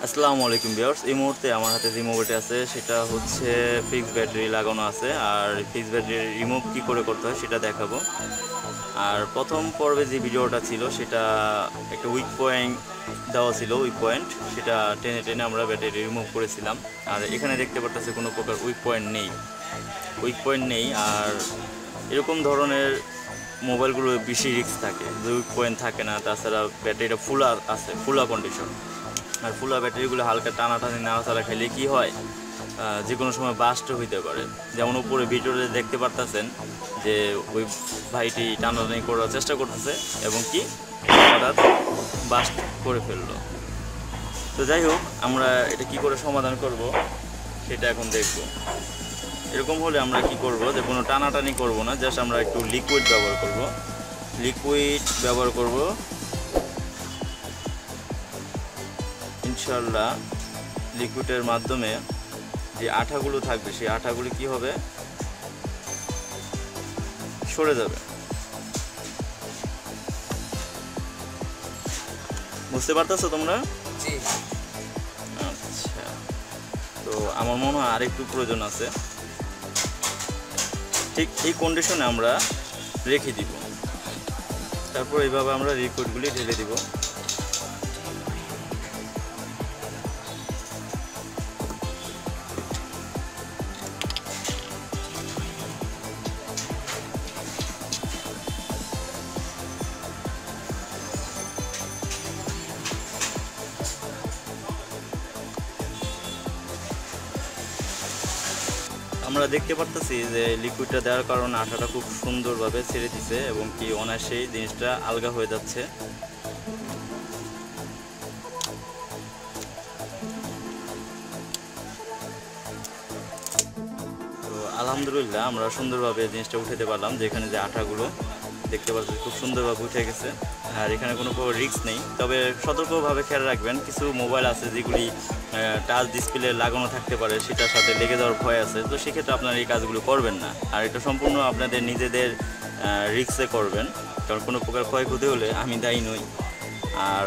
আসসালামু আলাইকুম ভিউয়ার্স। এই মুহূর্তে আমার হাতে যে মোবাইলটি আছে সেটা হচ্ছে ফিক্সড ব্যাটারি লাগানো আছে। আর ফিক্সড ব্যাটারি রিমুভ কী করে করতে হয় সেটা দেখাবো। আর প্রথম পর্বে যে ভিডিওটা ছিল সেটা একটা উইক পয়েন্ট দেওয়া ছিল, উইক পয়েন্ট সেটা টেনে টেনে আমরা ব্যাটারি রিমুভ করেছিলাম। আর এখানে দেখতে পারতেছে কোনো প্রকার উইক পয়েন্ট নেই, উইক পয়েন্ট নেই। আর এরকম ধরনের মোবাইলগুলো বেশি রিস্ক থাকে, যে উইক পয়েন্ট থাকে না। তাছাড়া ব্যাটারিটা ফুলা আছে, ফুলা কন্ডিশন। আর ফুলা ব্যাটারিগুলো হালকা টানাটানি নাড়াচাড়া খেলে কি হয়, যে কোনো সময় বাস্ট হইতে পারে। যেমন উপরে ভিডিওতে দেখতে পারতেছেন যে ওই ভাইটি টানাটানি করার চেষ্টা করতেছে এবং কি হঠাৎ বাস্ট করে ফেললো। তো যাই হোক, আমরা এটা কি করে সমাধান করব সেটা এখন দেখব। এরকম হলে আমরা কি করব, যে কোনো টানাটানি করব না, জাস্ট আমরা একটু লিকুইড ব্যবহার করব। লিকুইড ব্যবহার করব ইনশাল্লাহ। লিকুইডের মাধ্যমে যে আঠাগুলো থাকবে সেই আঠাগুলো কি হবে, সরে যাবে। বুঝতে পারতেছো তোমরা? জি। আচ্ছা, তো আমার মনে হয় আরেকটু প্রয়োজন আছে। ঠিক এই কন্ডিশনে আমরা রেখে দিব, তারপর এইভাবে আমরা লিকুইডগুলি ঢেলে দিব। আমরা দেখতে পারতেছি যে লিকুইডটা দেওয়ার কারণে আঠাটা খুব সুন্দরভাবে ছেড়ে দিছে এবং কি অনায়াসেই জিনিসটা আলগা হয়ে যাচ্ছে। তো আলহামদুলিল্লাহ আমরা সুন্দরভাবে জিনিসটা উঠাতে পারলাম। যেখানে যে আঠাগুলো দেখতে পাচ্ছি খুব সুন্দরভাবে উঠে গেছে। আর এখানে কোনো রিস্ক নেই। তবে সতর্কভাবে খেয়াল রাখবেন, কিছু মোবাইল আছে যেগুলি টাচ ডিসপ্লে লাগানো থাকতে পারে, সেটার সাথে লেগে যাওয়ার ভয় আছে। তো সেক্ষেত্রে আপনারা এই কাজগুলো করবেন না। আর এটা সম্পূর্ণ আপনাদের নিজেদের রিস্কে করবেন, কারণ কোনো প্রকার ক্ষয়ক্ষতি হলে আমি দায়ী নই। আর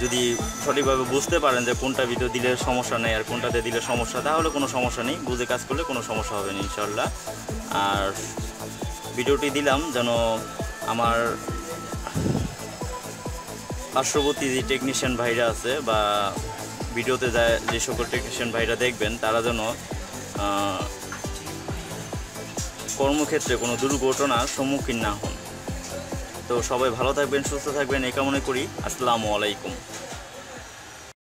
যদি সঠিকভাবে বুঝতে পারেন যে কোনটা ভিডিও দিলে সমস্যা নেই আর কোনটাতে দিলে সমস্যা, তাহলে কোনো সমস্যা নেই, বুঝে কাজ করলে কোনো সমস্যা হবে না ইনশাল্লাহ। আর ভিডিওটি দিলাম যেন আমার পার্শ্ববর্তী যে টেকনিশিয়ান ভাইরা আছে বা ভিডিওতে যে সকল টেকনিশিয়ান ভাইরা দেখবেন, তারা যেন কর্মক্ষেত্রে কোনো দুর্ঘটনার সম্মুখীন না হন। তো সবাই ভালো থাকবেন, সুস্থ থাকবেন এই কামনা করি। আসসালামু আলাইকুম।